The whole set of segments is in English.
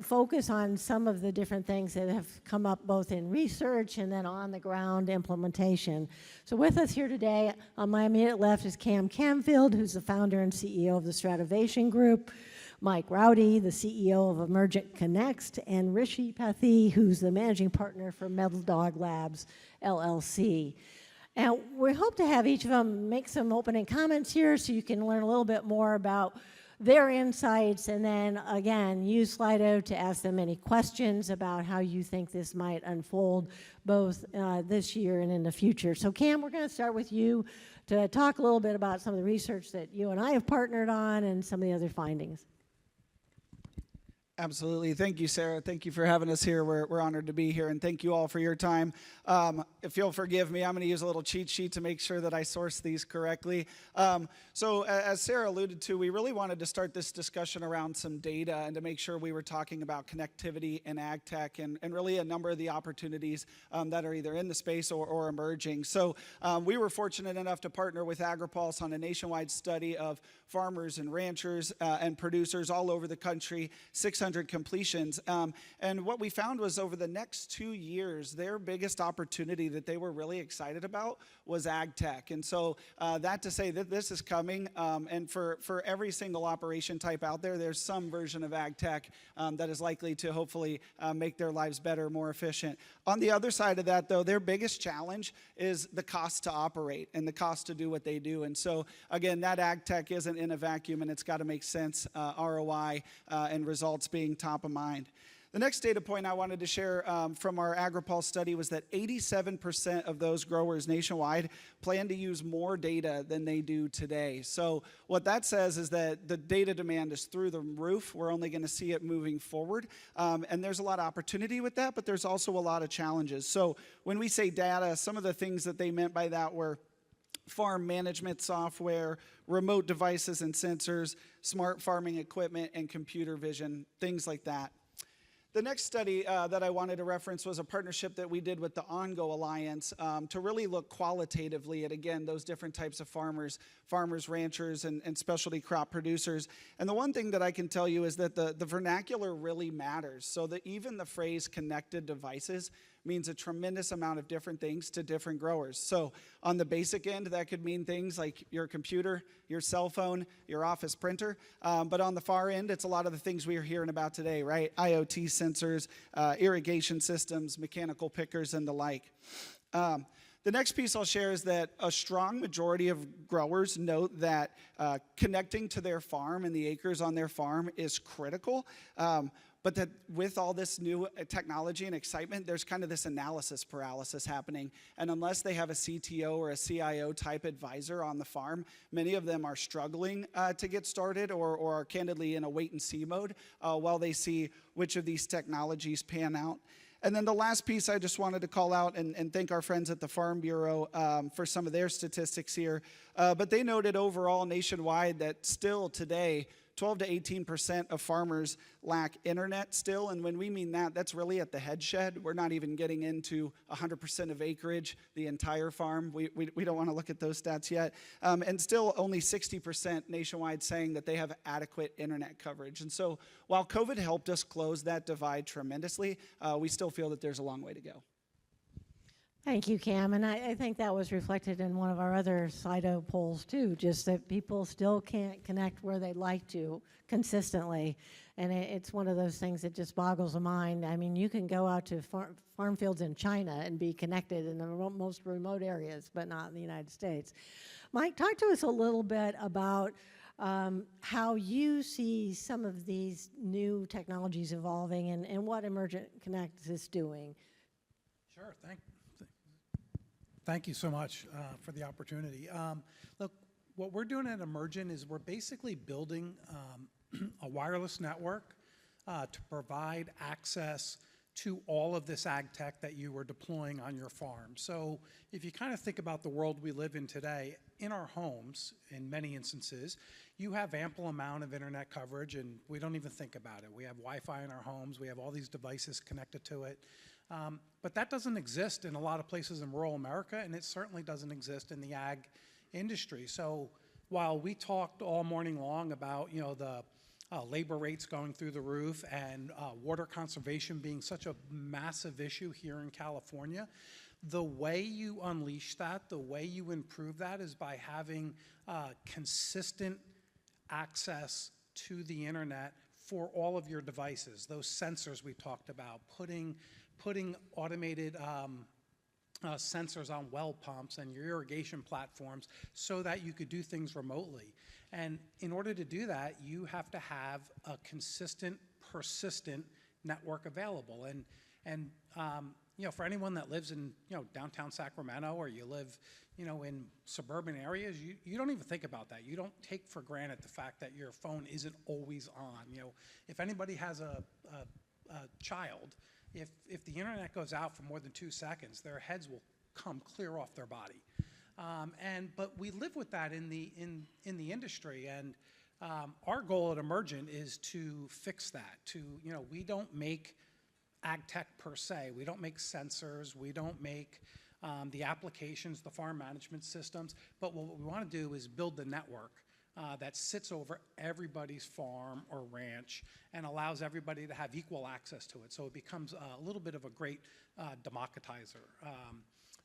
focus on some of the different things that have come up both in research and then on the ground implementation. So with us here today, on my immediate left is Camfield, who's the founder and CEO of the Stratovation Group, Mike Roudi, the CEO of Emergent Connext, and Rhishi Pethe, who's the managing partner for Metal Dog Labs, LLC. And we hope to have each of them make some opening comments here so you can learn a little bit more about their insights, and then again use Slido to ask them any questions about how you think this might unfold both this year and in the future. So Cam, we're going to start with you to talk a little bit about some of the research that you and I have partnered on and some of the other findings. Absolutely. Thank you, Sarah. Thank you for having us here. We're honored to be here, and thank you all for your time. If you'll forgive me, I'm going to use a little cheat sheet to make sure that I source these correctly. So as Sarah alluded to, we really wanted to start this discussion around some data and to make sure we were talking about connectivity and ag tech and really a number of the opportunities that are either in the space or emerging. So we were fortunate enough to partner with Agri-Pulse on a nationwide study of farmers and ranchers and producers all over the country, 600 completions. And what we found was over the next 2 years, their biggest opportunity that they were really excited about was ag tech. And so that to say that this is coming, and for every single operation type out there, there's some version of ag tech that is likely to hopefully make their lives better, more efficient. On the other side of that, though, their biggest challenge is the cost to operate and the cost to do what they do. And so, again, that ag tech isn't in a vacuum, and it's got to make sense, ROI and results being top of mind. The next data point I wanted to share from our Agri-Pulse study was that 87% of those growers nationwide plan to use more data than they do today. So what that says is that the data demand is through the roof. We're only going to see it moving forward. And there's a lot of opportunity with that, but there's also a lot of challenges. So when we say data, some of the things that they meant by that were farm management software, remote devices and sensors, smart farming equipment, and computer vision, things like that. The next study that I wanted to reference was a partnership that we did with the OnGo Alliance to really look qualitatively at, again, those different types of farmers, ranchers, and specialty crop producers. And the one thing that I can tell you is that the vernacular really matters. So that even the phrase connected devices means a tremendous amount of different things to different growers. So on the basic end, that could mean things like your computer, your cell phone, your office printer. But on the far end, it's a lot of the things we are hearing about today, right? IoT sensors, irrigation systems, mechanical pickers, and the like. The next piece I'll share is that a strong majority of growers note that connecting to their farm and the acres on their farm is critical. But that with all this new technology and excitement, there's kind of this analysis paralysis happening. And unless they have a CTO or a CIO type advisor on the farm, many of them are struggling to get started or are candidly in a wait and see mode while they see which of these technologies pan out. And then the last piece I just wanted to call out and thank our friends at the Farm Bureau for some of their statistics here. But they noted overall nationwide that still today, 12 to 18% of farmers lack internet still, and when we mean that, that's really at the head shed. We're not even getting into 100% of acreage, the entire farm. We don't want to look at those stats yet. And still only 60% nationwide saying that they have adequate internet coverage. And so while COVID helped us close that divide tremendously, we still feel that there's a long way to go. Thank you, Cam. And I think that was reflected in one of our other Slido polls, too, just that people still can't connect where they'd like to consistently. And it's one of those things that just boggles the mind. I mean, you can go out to farm fields in China and be connected in the most remote areas, but not in the United States. Mike, talk to us a little bit about how you see some of these new technologies evolving and what Emergent Connect is doing. Sure, Thank you so much for the opportunity. Look, what we're doing at Emergent is we're basically building a wireless network to provide access to all of this ag tech that you are deploying on your farm. So if you kind of think about the world we live in today, in our homes, in many instances, you have ample amount of internet coverage, and we don't even think about it. We have Wi-Fi in our homes. We have all these devices connected to it. But that doesn't exist in a lot of places in rural America, and it certainly doesn't exist in the ag industry. So while we talked all morning long about, you know, the labor rates going through the roof, and water conservation being such a massive issue here in California. The way you unleash that, the way you improve that is by having consistent access to the internet for all of your devices. Those sensors we talked about, putting automated sensors on well pumps and your irrigation platforms so that you could do things remotely. And in order to do that, you have to have a consistent, persistent network available. And you know, for anyone that lives in, you know, downtown Sacramento, or you live, you know, in suburban areas, you don't even think about that. You don't take for granted the fact that your phone isn't always on. You know, if anybody has a child, if the internet goes out for more than 2 seconds, their heads will come clear off their body. But we live with that in the industry, and our goal at Emergent is to fix that. You know, we don't make ag tech per se. We don't make sensors. We don't make the applications, the farm management systems. But what we want to do is build the network that sits over everybody's farm or ranch and allows everybody to have equal access to it. So it becomes a little bit of a great democratizer.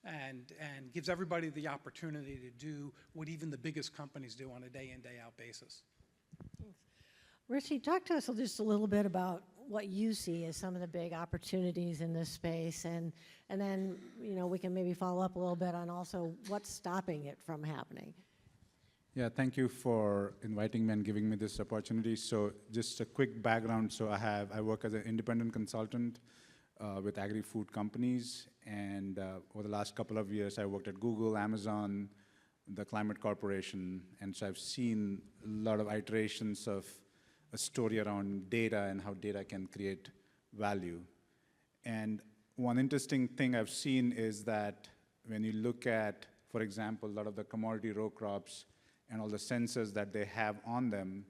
And gives everybody the opportunity to do what even the biggest companies do on a day in, day out basis. Thanks. Rhishi, talk to us just a little bit about what you see as some of the big opportunities in this space, and then, you know, we can maybe follow up a little bit on also what's stopping it from happening. Yeah, thank you for inviting me and giving me this opportunity. So just a quick background. So I work as an independent consultant with agri-food companies, and over the last couple of years, I worked at Google, Amazon, the Climate Corporation, and so I've seen a lot of iterations of a story around data and how data can create value. And one interesting thing I've seen is that when you look at, for example, a lot of the commodity row crops and all the sensors that they have on them,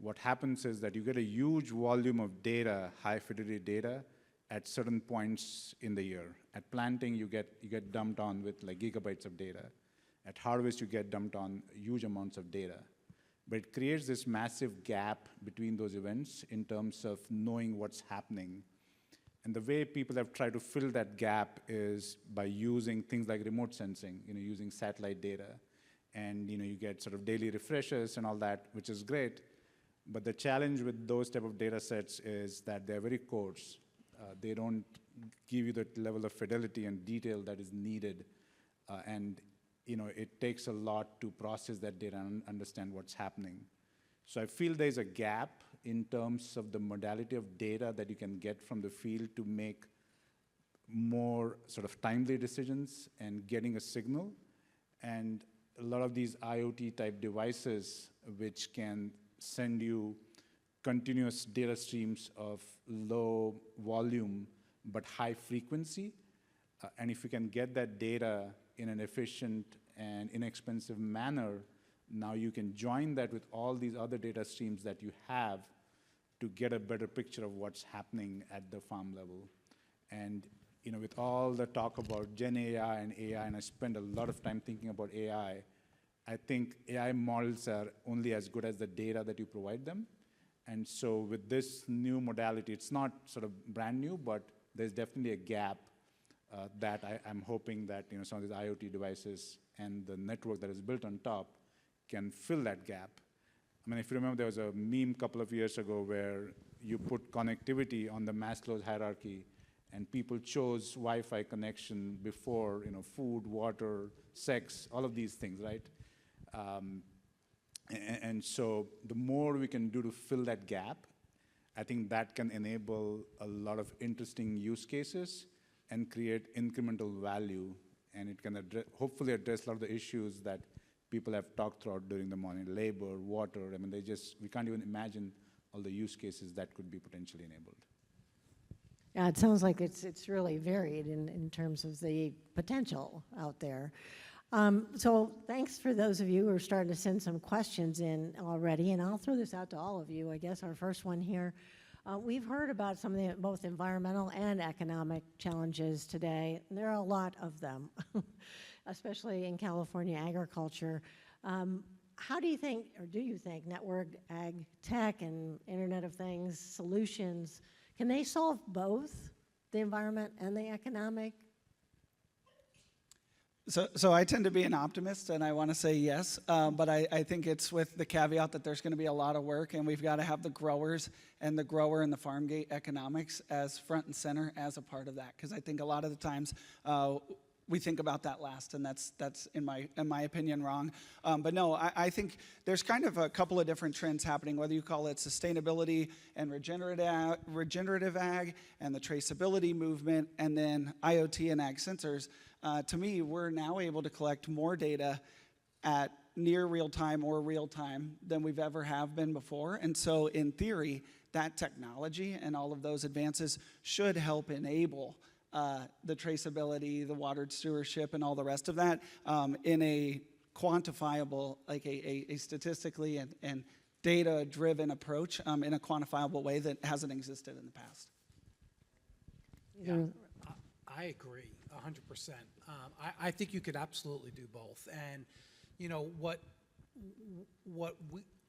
what happens is that you get a huge volume of data, high fidelity data, at certain points in the year. At planting, you get dumped on with like gigabytes of data. At harvest, you get dumped on huge amounts of data. But it creates this massive gap between those events in terms of knowing what's happening. And the way people have tried to fill that gap is by using things like remote sensing, you know, using satellite data. And you know, you get sort of daily refreshes and all that, which is great. But the challenge with those type of data sets is that they're very coarse. They don't give you the level of fidelity and detail that is needed. And you know, it takes a lot to process that data and understand what's happening. So I feel there's a gap in terms of the modality of data that you can get from the field to make more sort of timely decisions and getting a signal. And a lot of these IoT type devices which can send you continuous data streams of low volume but high frequency. And if you can get that data in an efficient and inexpensive manner, now you can join that with all these other data streams that you have to get a better picture of what's happening at the farm level. And you know, with all the talk about Gen AI, and I spend a lot of time thinking about AI, I think AI models are only as good as the data that you provide them. And so with this new modality, it's not sort of brand new, but there's definitely a gap that I'm hoping that, you know, some of these IoT devices and the network that is built on top can fill that gap. I mean, if you remember, there was a meme a couple of years ago where you put connectivity on the Maslow's hierarchy, and people chose Wi-Fi connection before, you know, food, water, sex, all of these things, right? And so the more we can do to fill that gap, I think that can enable a lot of interesting use cases and create incremental value, and it can hopefully address a lot of the issues that people have talked throughout during the morning: labor, water. I mean, we can't even imagine all the use cases that could be potentially enabled. Yeah, it sounds like it's really varied in terms of the potential out there. So thanks for those of you who are starting to send some questions in already, and I'll throw this out to all of you. I guess our first one here. We've heard about some of the both environmental and economic challenges today. There are a lot of them, especially in California agriculture. how do you think, or do you think, network ag tech and Internet of Things solutions, can they solve both the environment and the economic? So I tend to be an optimist, and I want to say yes, but I think it's with the caveat that there's going to be a lot of work, and we've got to have the growers and the grower and the farm gate economics as front and center as a part of that, because I think a lot of the times we think about that last, and that's in my opinion wrong. But no, I think there's kind of a couple of different trends happening, whether you call it sustainability and regenerative ag and the traceability movement, and then IoT and ag sensors. To me, we're now able to collect more data at near real time or real time than we've ever have been before. And so in theory, that technology and all of those advances should help enable the traceability, the water stewardship, and all the rest of that in a quantifiable, like a statistically and data-driven approach in a quantifiable way that hasn't existed in the past. Yeah, I agree 100%. I think you could absolutely do both. And, you know, what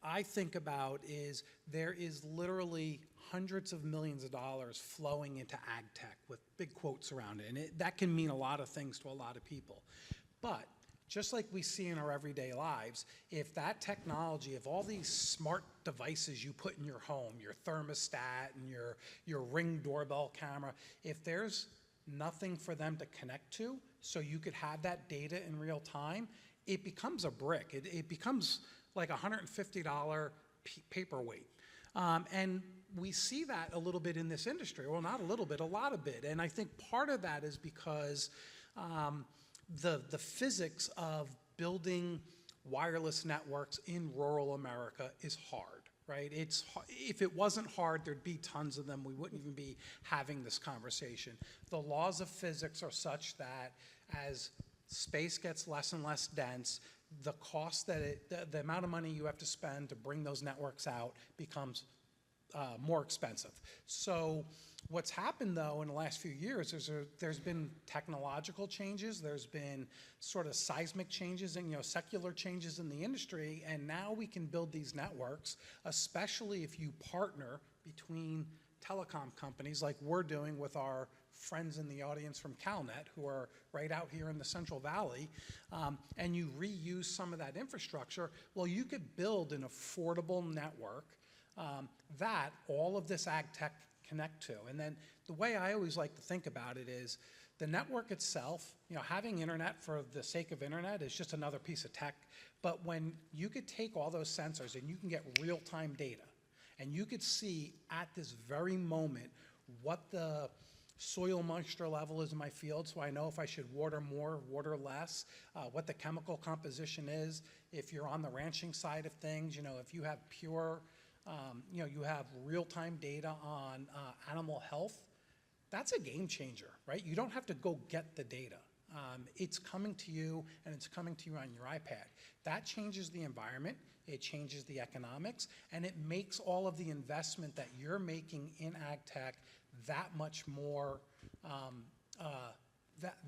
I think about is there is literally hundreds of millions of dollars flowing into ag tech with big quotes around it. And that can mean a lot of things to a lot of people. But just like we see in our everyday lives, if that technology, if all these smart devices you put in your home, your thermostat and your Ring doorbell camera, if there's nothing for them to connect to, so you could have that data in real time, it becomes a brick. It becomes like a $150 paperweight. And we see that a little bit in this industry. Well, not a little bit, a lot of it. And I think part of that is because the physics of building wireless networks in rural America is hard, right? If it wasn't hard, there'd be tons of them. We wouldn't even be having this conversation. The laws of physics are such that as space gets less and less dense, the cost that the amount of money you have to spend to bring those networks out becomes more expensive. So what's happened though in the last few years is there's been technological changes, there's been sort of seismic changes and secular changes in the industry, and now we can build these networks, especially if you partner between telecom companies like we're doing with our friends in the audience from CalNet who are right out here in the Central Valley, and you reuse some of that infrastructure. Well, you could build an affordable network that all of this ag tech connect to. And then the way I always like to think about it is the network itself, having internet for the sake of internet is just another piece of tech. But when you could take all those sensors and you can get real-time data, and you could see at this very moment what the soil moisture level is in my field, so I know if I should water more, water less, what the chemical composition is. If you're on the ranching side of things, if you have pure, you have real-time data on animal health, that's a game changer, right? You don't have to go get the data. It's coming to you, and it's coming to you on your iPad. That changes the environment, it changes the economics, and it makes all of the investment that you're making in ag tech that much more,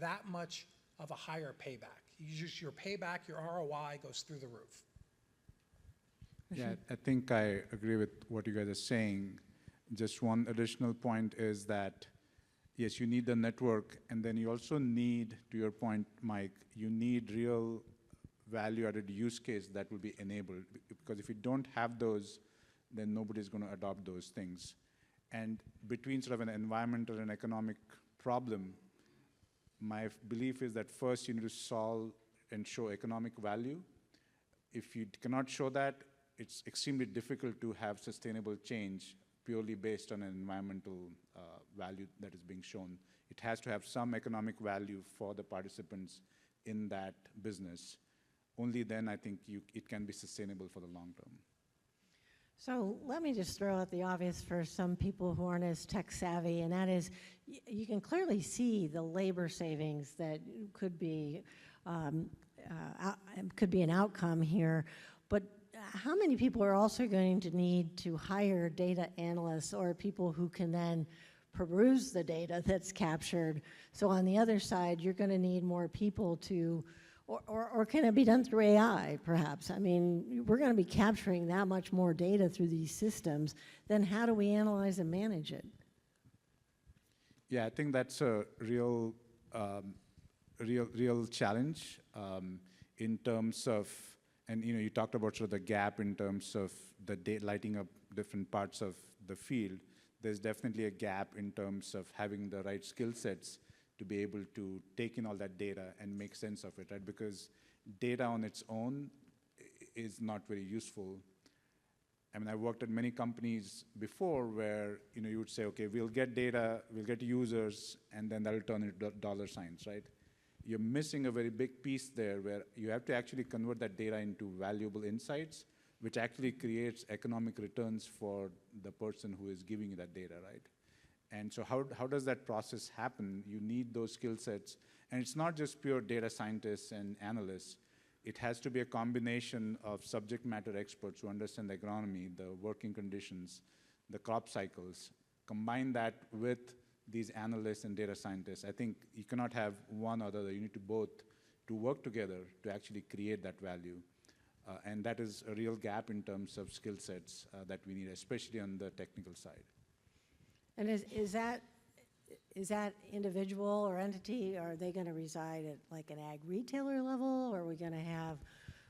that much of a higher payback. Your payback, your ROI goes through the roof. Yeah, I think I agree with what you guys are saying. Just one additional point is that, yes, you need the network, and then you also need, to your point, Mike, you need real value-added use case that will be enabled. Because if you don't have those, then nobody's going to adopt those things. And between sort of an environmental and economic problem, my belief is that first you need to solve and show economic value. If you cannot show that, it's extremely difficult to have sustainable change purely based on an environmental value that is being shown. It has to have some economic value for the participants in that business. Only then I think it can be sustainable for the long term. So let me just throw out the obvious for some people who aren't as tech savvy, and that is you can clearly see the labor savings that could be an outcome here, but how many people are also going to need to hire data analysts or people who can then peruse the data that's captured? So on the other side, you're going to need more people to Or can it be done through AI, perhaps? I mean, we're going to be capturing that much more data through these systems. Then how do we analyze and manage it? Yeah, I think that's a real challenge in terms of, and you talked about sort of the gap in terms of the lighting up different parts of the field. There's definitely a gap in terms of having the right skill sets to be able to take in all that data and make sense of it, right? Because data on its own is not very useful. I mean, I worked at many companies before where you would say, okay, we'll get data, we'll get users, and then that'll turn into dollar signs, right? You're missing a very big piece there where you have to actually convert that data into valuable insights, which actually creates economic returns for the person who is giving you that data, right? And so how does that process happen? You need those skill sets. And it's not just pure data scientists and analysts. It has to be a combination of subject matter experts who understand the agronomy, the working conditions, the crop cycles. Combine that with these analysts and data scientists. I think you cannot have one or the other. You need to both to work together to actually create that value. And that is a real gap in terms of skill sets that we need, especially on the technical side. And is that individual or entity, are they going to reside at like an ag retailer level? Or are we going to have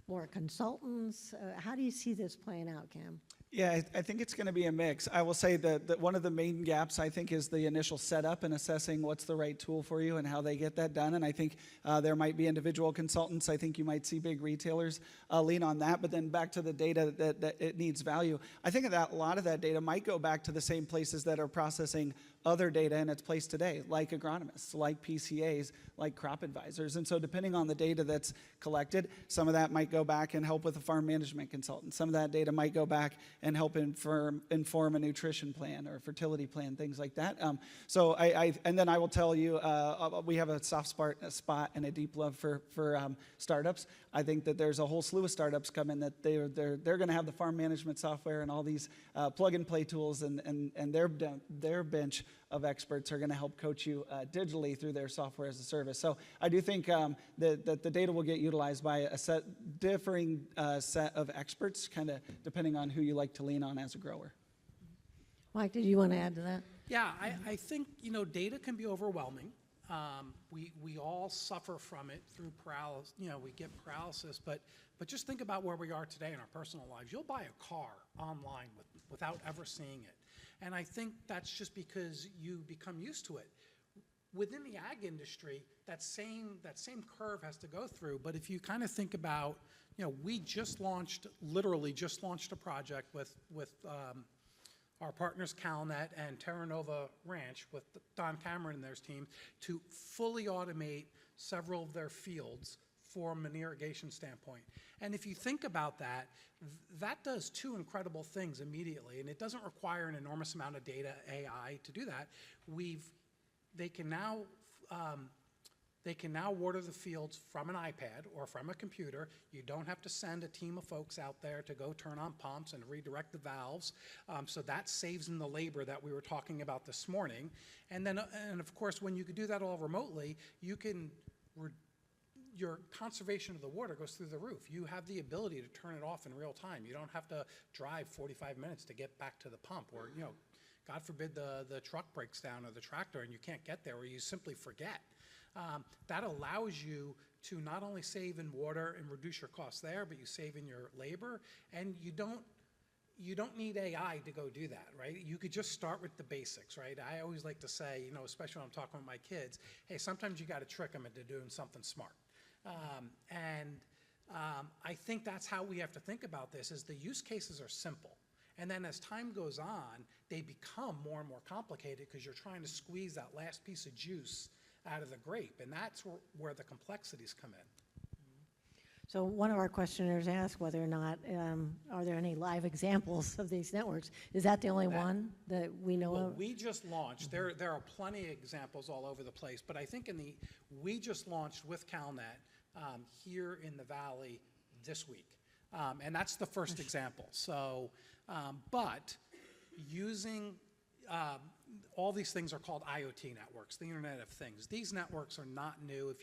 more consultants? How do you see this playing out, Cam? Yeah, I think it's going to be a mix. I will say that one of the main gaps, I think, is the initial setup and assessing what's the right tool for you and how they get that done. And I think there might be individual consultants. I think you might see big retailers lean on that. But then back to the data that it needs value. I think that a lot of that data might go back to the same places that are processing other data in its place today, like agronomists, like PCAs, like crop advisors. And so depending on the data that's collected, some of that might go back and help with a farm management consultant. Some of that data might go back and help inform a nutrition plan or a fertility plan, things like that. And then I will tell you, we have a soft spot and a deep love for startups. I think that there's a whole slew of startups coming that they're going to have the farm management software and all these plug and play tools, and their bench of experts are going to help coach you digitally through their software as a service. So I do think that the data will get utilized by a differing set of experts, kind of depending on who you like to lean on as a grower. Mike, did you want to add to that? Yeah, I think, data can be overwhelming. We all suffer from it through paralysis. We get paralysis, but just think about where we are today in our personal lives. You'll buy a car online without ever seeing it. And I think that's just because you become used to it. Within the ag industry, that same curve has to go through. But if you kind of think about, we literally just launched a project with our partners CalNet and Terra Nova Ranch with Don Cameron and their team to fully automate several of their fields from an irrigation standpoint. And if you think about that, that does two incredible things immediately, and it doesn't require an enormous amount of data AI to do that. They can now water the fields from an iPad or from a computer. You don't have to send a team of folks out there to go turn on pumps and redirect the valves. So that saves in the labor that we were talking about this morning. And of course, when you can do that all remotely, your conservation of the water goes through the roof. You have the ability to turn it off in real time. You don't have to drive 45 minutes to get back to the pump, or God forbid the truck breaks down or the tractor and you can't get there, or you simply forget. That allows you to not only save in water and reduce your costs there, but you save in your labor, and you don't need AI to go do that, right? You could just start with the basics, right? I always like to say, especially when I'm talking with my kids, hey, sometimes you got to trick them into doing something smart. I think that's how we have to think about this, is the use cases are simple. And then as time goes on, they become more and more complicated because you're trying to squeeze that last piece of juice out of the grape. And that's where the complexities come in. So one of our questioners asked whether or not, are there any live examples of these networks? Is that the only one that we know of? We just launched. There are plenty of examples all over the place, but I think we just launched with CalNet here in the Valley this week. And that's the first example. So, but using all these things are called IoT networks, the Internet of Things. These networks are not new.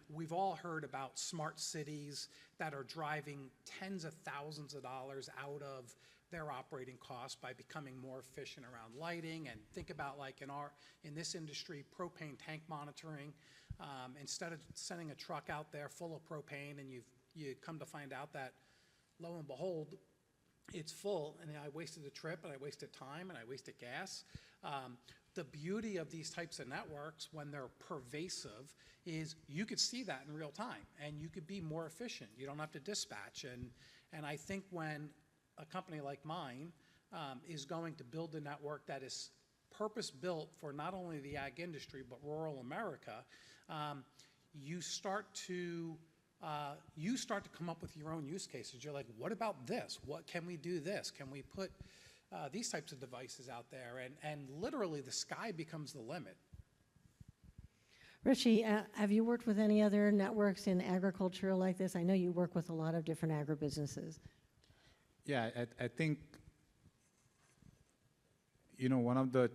We've all heard about smart cities that are driving tens of thousands of dollars out of their operating costs by becoming more efficient around lighting. And think about, like, in this industry, propane tank monitoring. Instead of sending a truck out there full of propane, and you come to find out that, lo and behold, it's full, and I wasted a trip, and I wasted time, and I wasted gas. The beauty of these types of networks, when they're pervasive, is you could see that in real time, and you could be more efficient. You don't have to dispatch. And I think when a company like mine is going to build a network that is purpose-built for not only the ag industry, but rural America, you start to come up with your own use cases. You're like, what about this? What can we do this? Can we put these types of devices out there? And literally the sky becomes the limit. Rhishi, have you worked with any other networks in agriculture like this? I know you work with a lot of different agribusinesses. Yeah, I think, one of the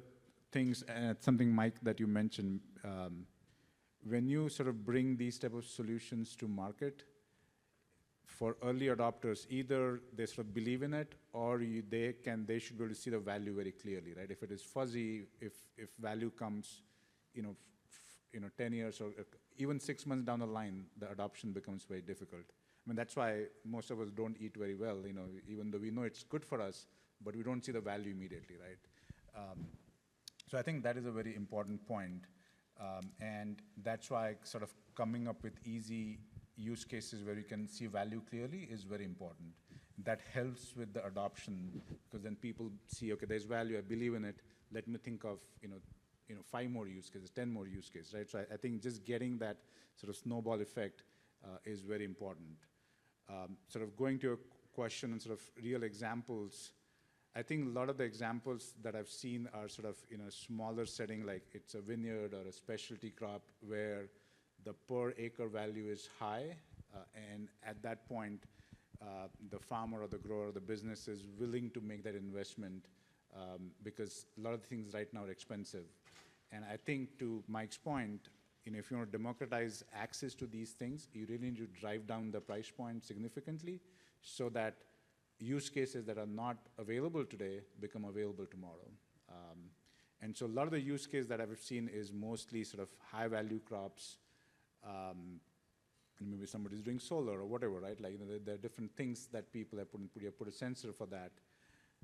things, and it's something, Mike, that you mentioned, when you sort of bring these type of solutions to market, for early adopters, either they sort of believe in it, or they should be able to see the value very clearly, right? If it is fuzzy, if value comes, 10 years or even 6 months down the line, the adoption becomes very difficult. I mean, that's why most of us don't eat very well, even though we know it's good for us, but we don't see the value immediately, right? So I think that is a very important point. And that's why sort of coming up with easy use cases where you can see value clearly is very important. That helps with the adoption, because then people see, okay, there's value, I believe in it, let me think of 5 more use cases, 10 more use cases, right? So I think just getting that sort of snowball effect is very important. Sort of going to your question and sort of real examples, I think a lot of the examples that I've seen are sort of in a smaller setting, like it's a vineyard or a specialty crop where the per acre value is high, and at that point, the farmer or the grower or the business is willing to make that investment because a lot of things right now are expensive. And I think, to Mike's point, if you want to democratize access to these things, you really need to drive down the price point significantly so that use cases that are not available today become available tomorrow. And so a lot of the use case that I've seen is mostly sort of high value crops. Maybe somebody's doing solar or whatever, right? Like, there are different things that people have put a sensor for that.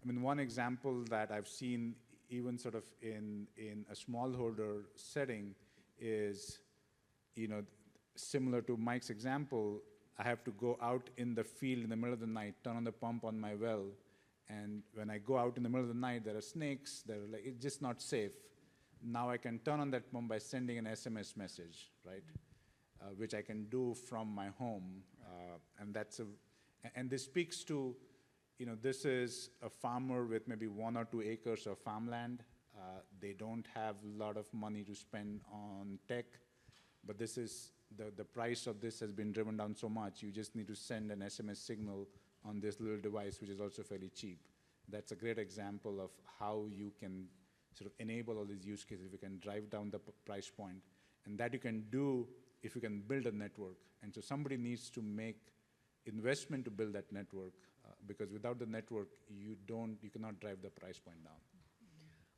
I mean, one example that I've seen even sort of in a smallholder setting is, similar to Mike's example, I have to go out in the field in the middle of the night, turn on the pump on my well, and when I go out in the middle of the night, there are snakes, it's just not safe. Now I can turn on that pump by sending an SMS message, right? Which I can do from my home, and this speaks to, this is a farmer with maybe 1 or 2 acres of farmland. They don't have a lot of money to spend on tech, but this is the price of this has been driven down so much. You just need to send an SMS signal on this little device, which is also fairly cheap. That's a great example of how you can sort of enable all these use cases if you can drive down the price point, and that you can do if you can build a network. And so somebody needs to make investment to build that network, because without the network, you cannot drive the price point down.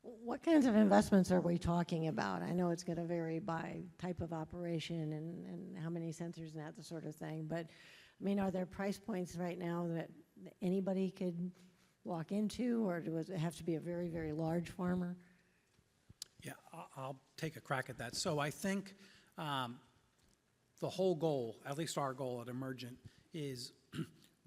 What kinds of investments are we talking about? I know it's going to vary by type of operation and how many sensors and that sort of thing, but I mean, are there price points right now that anybody could walk into, or does it have to be a very, very large farmer? Yeah, I'll take a crack at that. So I think the whole goal, at least our goal at Emergent, is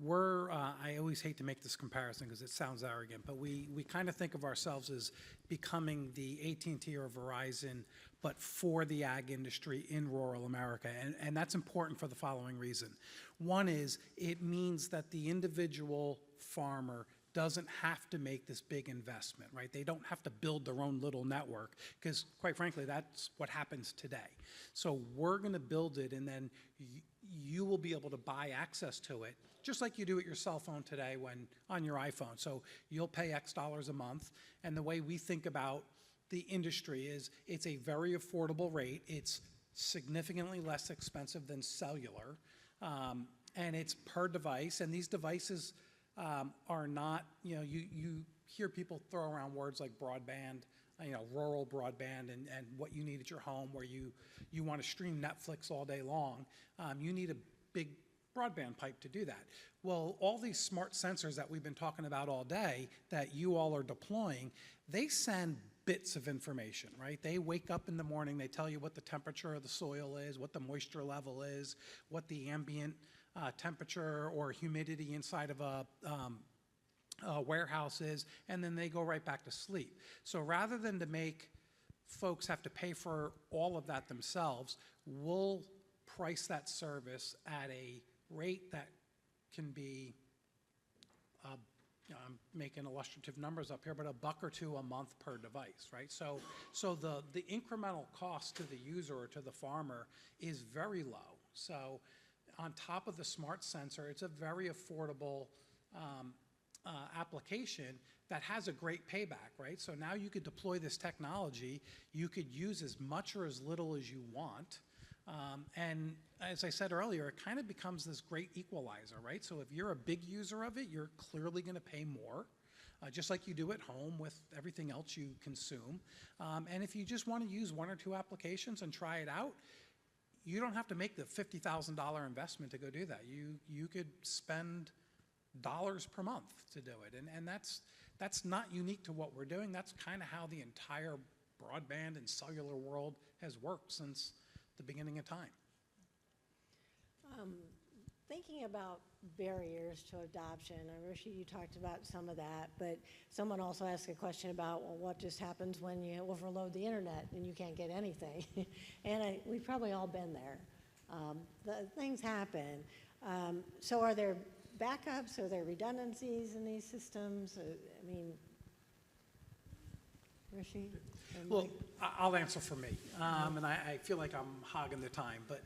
I always hate to make this comparison because it sounds arrogant, but we kind of think of ourselves as becoming the AT&T or Verizon, but for the ag industry in rural America. And that's important for the following reason. One is it means that the individual farmer doesn't have to make this big investment, right? They don't have to build their own little network because, quite frankly, that's what happens today. So we're going to build it, and then you will be able to buy access to it, just like you do with your cell phone today on your iPhone. So you'll pay X dollars a month, and the way we think about the industry is it's a very affordable rate. It's significantly less expensive than cellular, and it's per device. And these devices are not, you hear people throw around words like broadband, rural broadband, and what you need at your home where you want to stream Netflix all day long. You need a big broadband pipe to do that. Well, all these smart sensors that we've been talking about all day that you all are deploying, they send bits of information, right? They wake up in the morning, they tell you what the temperature of the soil is, what the moisture level is, what the ambient temperature or humidity inside of a warehouse is, and then they go right back to sleep. So rather than to make folks have to pay for all of that themselves, we'll price that service at a rate that can be, I'm making illustrative numbers up here, but $1 or $2 a month per device, right? So the incremental cost to the user or to the farmer is very low. So on top of the smart sensor, it's a very affordable application that has a great payback, right? So now you could deploy this technology, you could use as much or as little as you want, and as I said earlier, it kind of becomes this great equalizer, right? So if you're a big user of it, you're clearly going to pay more, just like you do at home with everything else you consume. And if you just want to use 1 or 2 applications and try it out, you don't have to make the $50,000 investment to go do that. You could spend dollars per month to do it, and that's not unique to what we're doing. That's kind of how the entire broadband and cellular world has worked since the beginning of time. Thinking about barriers to adoption, Rhishi, you talked about some of that, but someone also asked a question about, well, what just happens when you overload the internet and you can't get anything? And we've probably all been there. Things happen. So are there backups? Are there redundancies in these systems? I mean, Rhishi? Well, I'll answer for me, and I feel like I'm hogging the time, but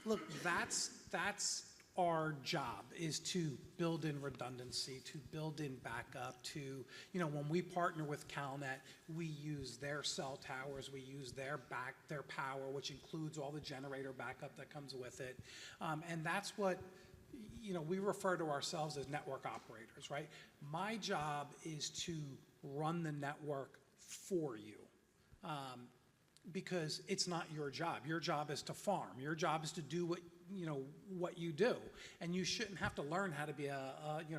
look, that's our job, is to build in redundancy, to build in backup, to, when we partner with CalNet, we use their cell towers, we use their power, which includes all the generator backup that comes with it, and that's what, we refer to ourselves as network operators, right? My job is to run the network for you, because it's not your job. Your job is to farm. Your job is to do what you do, and you shouldn't have to learn how to be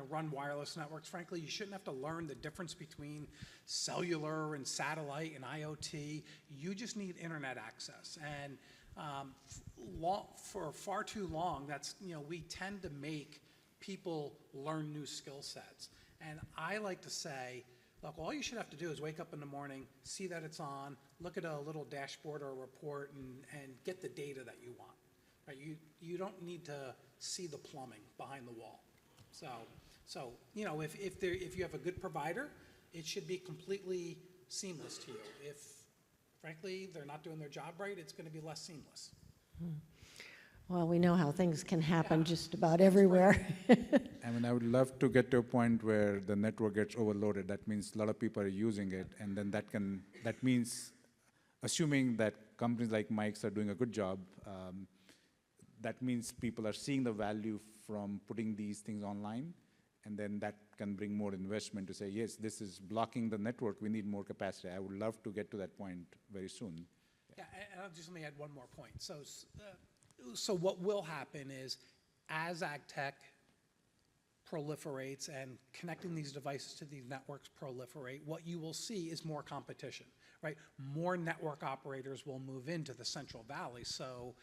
run wireless networks. Frankly, you shouldn't have to learn the difference between cellular and satellite and IoT. You just need internet access, and for far too long, we tend to make people learn new skill sets, and I like to say, look, all you should have to do is wake up in the morning, see that it's on, look at a little dashboard or a report, and get the data that you want. Right? You don't need to see the plumbing behind the wall. So if you have a good provider, it should be completely seamless to you. If, frankly, they're not doing their job right, it's going to be less seamless. Well, we know how things can happen just about everywhere. I mean, I would love to get to a point where the network gets overloaded. That means a lot of people are using it, and then that means, assuming that companies like Mike's are doing a good job, that means people are seeing the value from putting these things online, and then that can bring more investment to say, yes, this is blocking the network, we need more capacity. I would love to get to that point very soon. Yeah, and I'll just let me add one more point. So what will happen is, as ag tech proliferates and connecting these devices to these networks proliferate, what you will see is more competition, right? More network operators will move into the Central Valley. So,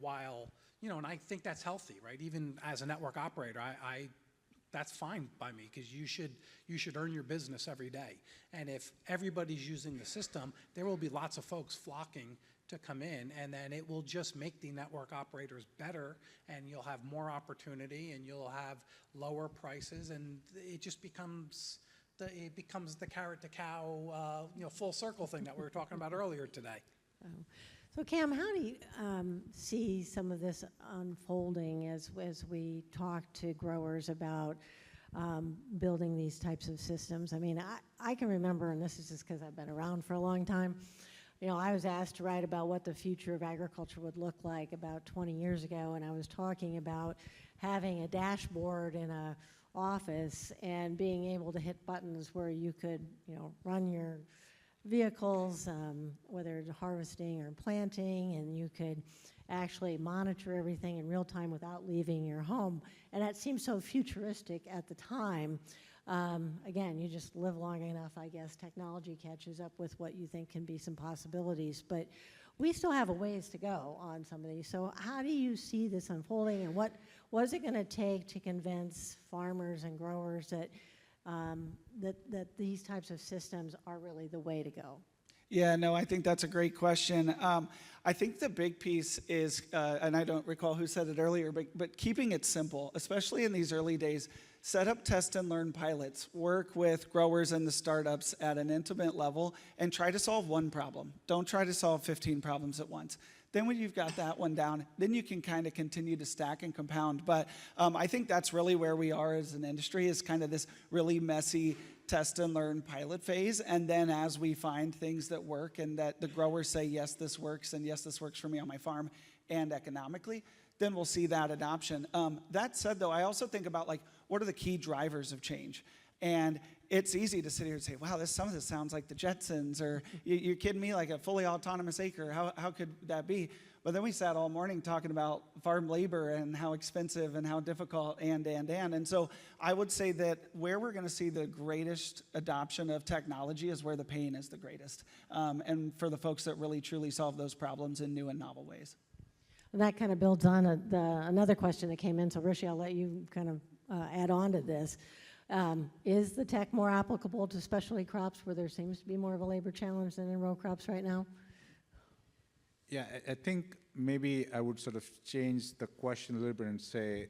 while, and I think that's healthy, right? Even as a network operator, that's fine by me, because you should earn your business every day. And if everybody's using the system, there will be lots of folks flocking to come in, and then it will just make the network operators better, and you'll have more opportunity, and you'll have lower prices, and it just becomes the carrot to cow, full circle thing that we were talking about earlier today. So Cam, how do you see some of this unfolding as we talk to growers about building these types of systems. I mean, I can remember, and this is just because I've been around for a long time, you know, I was asked to write about what the future of agriculture would look like about 20 years ago, and I was talking about having a dashboard in a office and being able to hit buttons where you could, you know, run your vehicles, whether it's harvesting or planting, and you could actually monitor everything in real time without leaving your home. And that seemed so futuristic at the time. Again, you just live long enough, I guess, technology catches up with what you think can be some possibilities. But we still have a ways to go on some of these. So how do you see this unfolding, and what is it going to take to convince farmers and growers that, that these types of systems are really the way to go? Yeah, no, I think that's a great question. I think the big piece is, and I don't recall who said it earlier, but keeping it simple, especially in these early days. Set up test and learn pilots, work with growers and the startups at an intimate level, and try to solve one problem. Don't try to solve 15 problems at once. Then when you've got that one down, then you can kind of continue to stack and compound. But I think that's really where we are as an industry, is kind of this really messy test and learn pilot phase. And then as we find things that work and that the growers say, yes, this works, and yes, this works for me on my farm and economically, then we'll see that adoption. That said, though, I also think about, like, what are the key drivers of change? And it's easy to sit here and say, wow, some of this sounds like the Jetsons, or you're kidding me, like a fully autonomous acre. How could that be? But then we sat all morning talking about farm labor and how expensive and how difficult and so I would say that where we're going to see the greatest adoption of technology is where the pain is the greatest, and for the folks that really truly solve those problems in new and novel ways. And that kind of builds on another question that came in. So Rhishi, I'll let you kind of add on to this. Is the tech more applicable to specialty crops where there seems to be more of a labor challenge than in row crops right now? Yeah, I think maybe I would sort of change the question a little bit and say,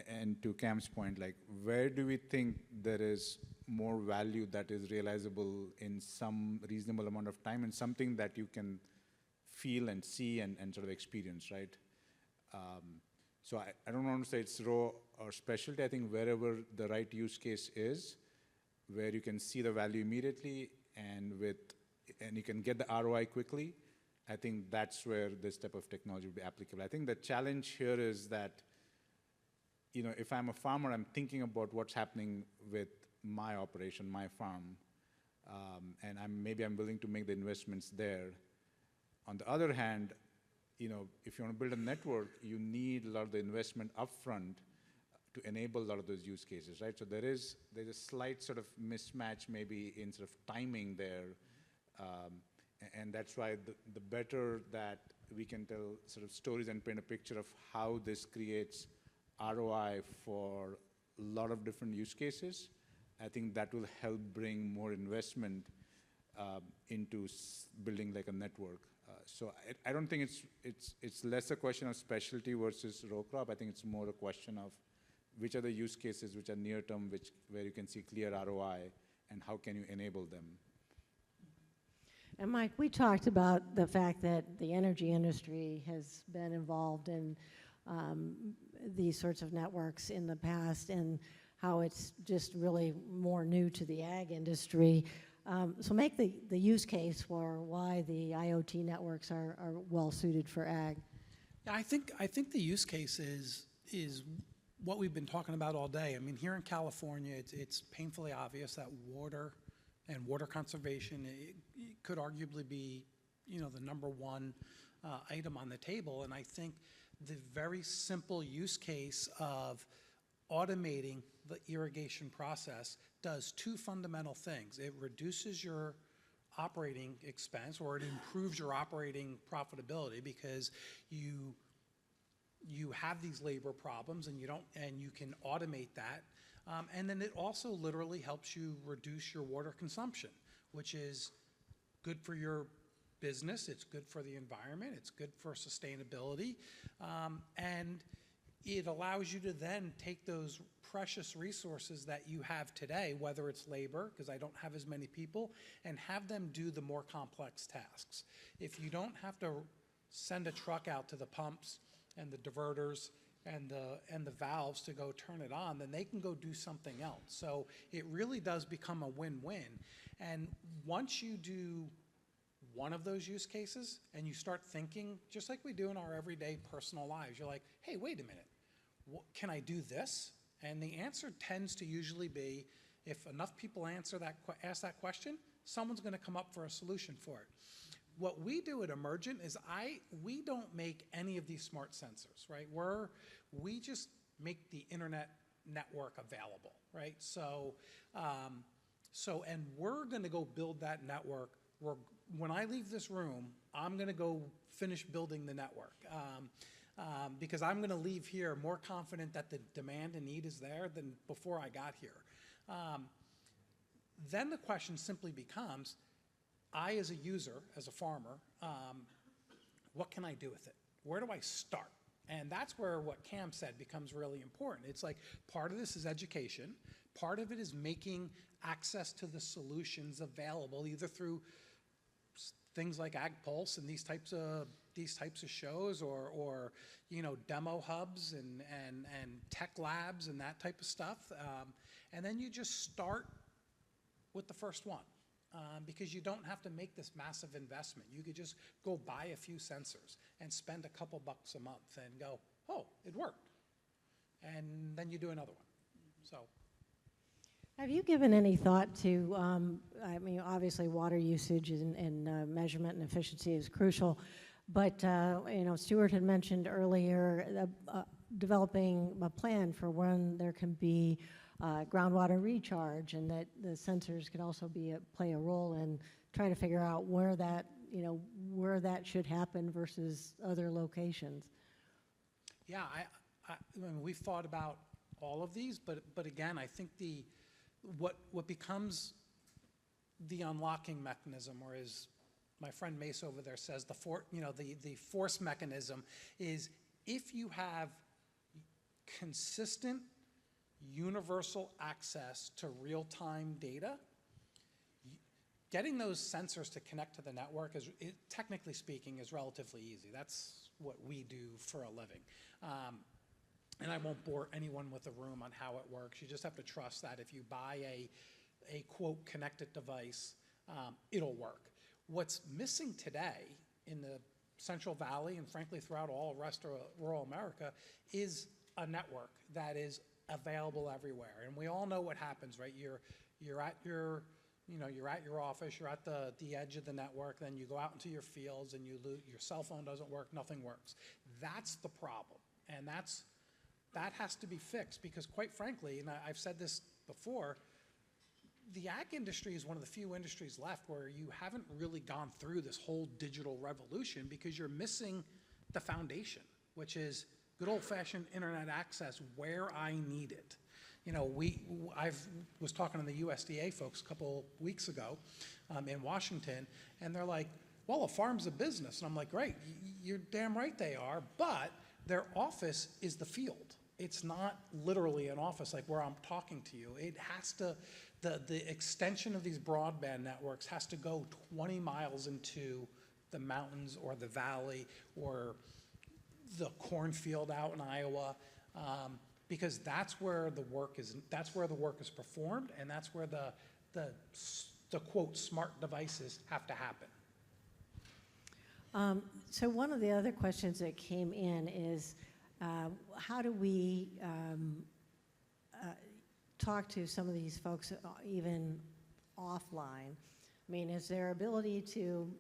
and to Cam's point, like, where do we think there is more value that is realizable in some reasonable amount of time, and something that you can feel and see and sort of experience, right? So I don't want to say it's raw or specialty. I think wherever the right use case is, where you can see the value immediately and you can get the ROI quickly, I think that's where this type of technology will be applicable. I think the challenge here is that, you know, if I'm a farmer, I'm thinking about what's happening with my operation, my farm, and maybe I'm willing to make the investments there. On the other hand, you know, if you want to build a network, you need a lot of the investment upfront to enable a lot of those use cases, right? So there's a slight sort of mismatch maybe in sort of timing there, and that's why the better that we can tell sort of stories and paint a picture of how this creates ROI for a lot of different use cases, I think that will help bring more investment into building like a network. So I don't think it's less a question of specialty versus row crop. I think it's more a question of which are the use cases which are near term, where you can see clear ROI, and how can you enable them. And Mike, we talked about the fact that the energy industry has been involved in these sorts of networks in the past, and how it's just really more new to the ag industry. So make the use case for why the IoT networks are well suited for ag. Yeah, I think the use case is what we've been talking about all day. I mean, here in California, it's painfully obvious that water and water conservation it could arguably be, you know, the number one item on the table. And I think the very simple use case of automating the irrigation process does two fundamental things. It reduces your operating expense, or it improves your operating profitability, because you have these labor problems and you can automate that. And then it also literally helps you reduce your water consumption, which is good for your business, it's good for the environment, it's good for sustainability, and it allows you to then take those precious resources that you have today, whether it's labor, because I don't have as many people, and have them do the more complex tasks. If you don't have to send a truck out to the pumps and the diverters and the valves to go turn it on, then they can go do something else. So it really does become a win-win. And once you do one of those use cases and you start thinking, just like we do in our everyday personal lives, you're like, hey, wait a minute, can I do this? And the answer tends to usually be, if enough people ask that question, someone's going to come up for a solution for it. What we do at Emergent is we don't make any of these smart sensors, right? We just make the internet network available, right? So, and we're going to go build that network. When I leave this room, I'm going to go finish building the network. Because I'm going to leave here more confident that the demand and need is there than before I got here. Then the question simply becomes, I as a user, as a farmer, what can I do with it? Where do I start? And that's where what Cam said becomes really important. It's like part of this is education. Part of it is making access to the solutions available either through things like Agri-Pulse and these types of shows, or demo hubs and tech labs and that type of stuff. And then you just start with the first one. Because you don't have to make this massive investment. You could just go buy a few sensors and spend a couple bucks a month and go, oh, it worked. And then you do another one. So. Have you given any thought to, I mean, obviously water usage and measurement and efficiency is crucial, but Stuart had mentioned earlier developing a plan for when there can be groundwater recharge, and that the sensors could also play a role in trying to figure out where that should happen versus other locations. Yeah, I mean, we've thought about all of these, but again, I think what becomes the unlocking mechanism, or as my friend Mace over there says, the force mechanism is if you have consistent universal access to real-time data, getting those sensors to connect to the network technically speaking, is relatively easy. That's what we do for a living. And I won't bore anyone with a room on how it works. You just have to trust that if you buy a quote connected device, it'll work. What's missing today in the Central Valley and frankly throughout all rest of rural America is a network that is available everywhere. And we all know what happens, right? You're at your office, you're at the edge of the network, then you go out into your fields and your cell phone doesn't work, nothing works. That's the problem. And that has to be fixed, because quite frankly, and I've said this before, the ag industry is one of the few industries left where you haven't really gone through this whole digital revolution, because you're missing the foundation, which is good old-fashioned internet access where I need it. I was talking to the USDA folks a couple weeks ago in Washington, and they're like, well, a farm's a business. And I'm like, great, you're damn right they are, but their office is the field. It's not literally an office like where I'm talking to you. It has to, the extension of these broadband networks has to go 20 miles into the mountains or the valley or the cornfield out in Iowa, because that's where the work is performed, and that's where the quote smart devices have to happen. So one of the other questions that came in is, how do we talk to some of these folks even offline? I mean, is there ability to,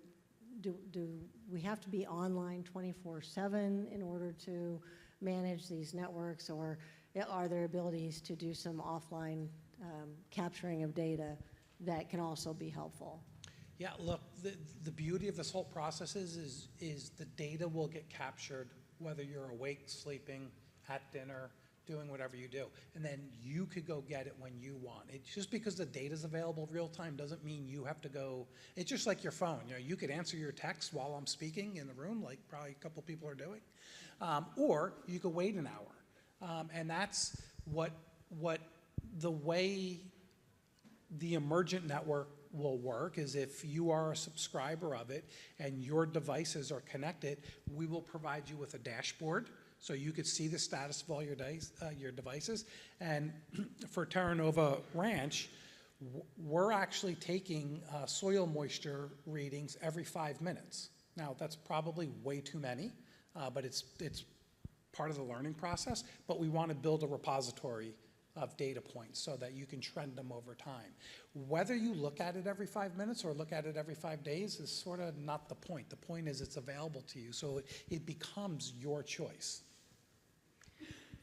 do we have to be online 24/7 in order to manage these networks, or are there abilities to do some offline capturing of data that can also be helpful? Yeah, look, the beauty of this whole process is the data will get captured whether you're awake, sleeping, at dinner, doing whatever you do. And then you could go get it when you want. It's just because the data's available real time doesn't mean you have to go. It's just like your phone. You could answer your text while I'm speaking in the room, like probably a couple people are doing. Or you could wait an hour. And that's what the way the Emergent network will work is if you are a subscriber of it and your devices are connected, we will provide you with a dashboard so you could see the status of all your devices. And for Terra Nova Ranch, we're actually taking soil moisture readings every 5 minutes. Now, that's probably way too many, but it's part of the learning process, but we want to build a repository of data points so that you can trend them over time. Whether you look at it every 5 minutes or look at it every 5 days is sort of not the point. The point is it's available to you, so it becomes your choice.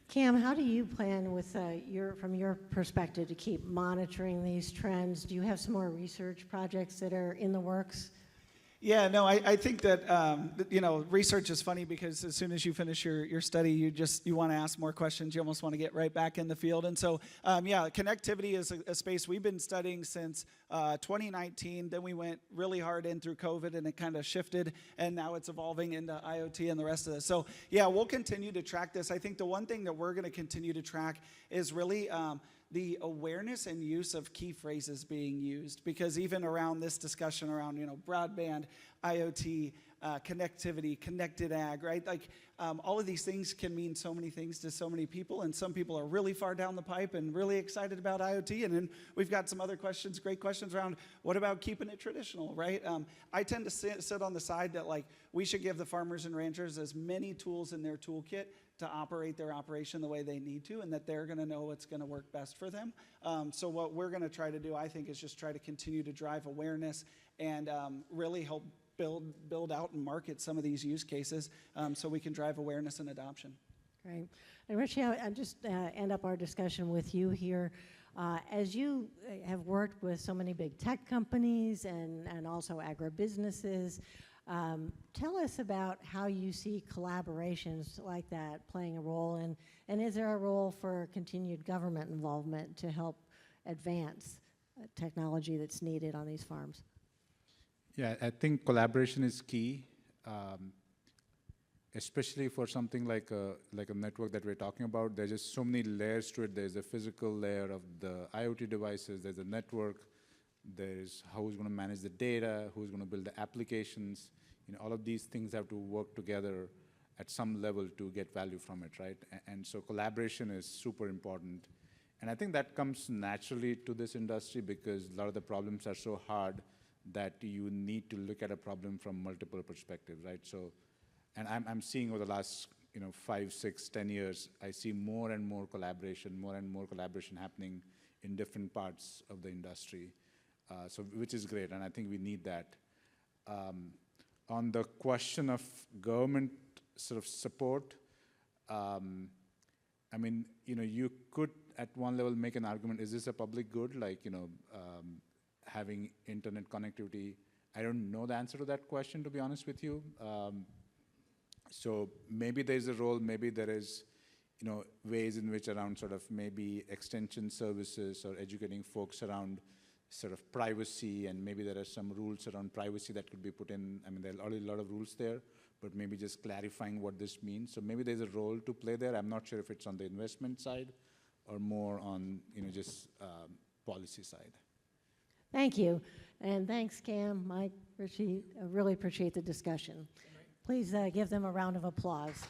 Cam, how do you plan with from your perspective to keep monitoring these trends? Do you have some more research projects that are in the works? Yeah, no, I think that, research is funny because as soon as you finish your study, you want to ask more questions. You almost want to get right back in the field. And so, connectivity is a space we've been studying since 2019. Then we went really hard in through COVID and it kind of shifted. And now it's evolving into IoT and the rest of this. So, yeah, we'll continue to track this. I think the one thing that we're going to continue to track is really the awareness and use of key phrases being used, because even around this discussion around broadband, IoT, connectivity, connected ag, right? Like all of these things can mean so many things to so many people, and some people are really far down the pipe and really excited about IoT, and then we've got some other questions, great questions around what about keeping it traditional, right? I tend to sit on the side that we should give the farmers and ranchers as many tools in their toolkit to operate their operation the way they need to, and that they're going to know what's going to work best for them. So what we're going to try to do, I think, is just try to continue to drive awareness and really help build out and market some of these use cases so we can drive awareness and adoption. Great. And Rhishi, I just end up our discussion with you here. As you have worked with so many big tech companies and also agribusinesses, tell us about how you see collaborations like that playing a role, and is there a role for continued government involvement to help advance technology that's needed on these farms? Yeah, I think collaboration is key, especially for something like a network that we're talking about. There's just so many layers to it. There's a physical layer of the IoT devices, there's a network, there's who's going to manage the data, who's going to build the applications. All of these things have to work together at some level to get value from it, right? And so collaboration is super important. And I think that comes naturally to this industry because a lot of the problems are so hard that you need to look at a problem from multiple perspectives, right? So, and I'm seeing over the last 5, 6, 10 years, I see more and more collaboration happening in different parts of the industry, which is great, and I think we need that. On the question of government sort of support, you could at one level make an argument, is this a public good? Having internet connectivity, I don't know the answer to that question, to be honest with you. So maybe there's a role, maybe there is, ways in which around sort of maybe extension services or educating folks around sort of privacy, and maybe there are some rules around privacy that could be put in. There are already a lot of rules there, but maybe just clarifying what this means. So maybe there's a role to play there. I'm not sure if it's on the investment side or more on, just policy side. Thank you. And thanks, Cam, Mike, Rhishi. I really appreciate the discussion. Please give them a round of applause.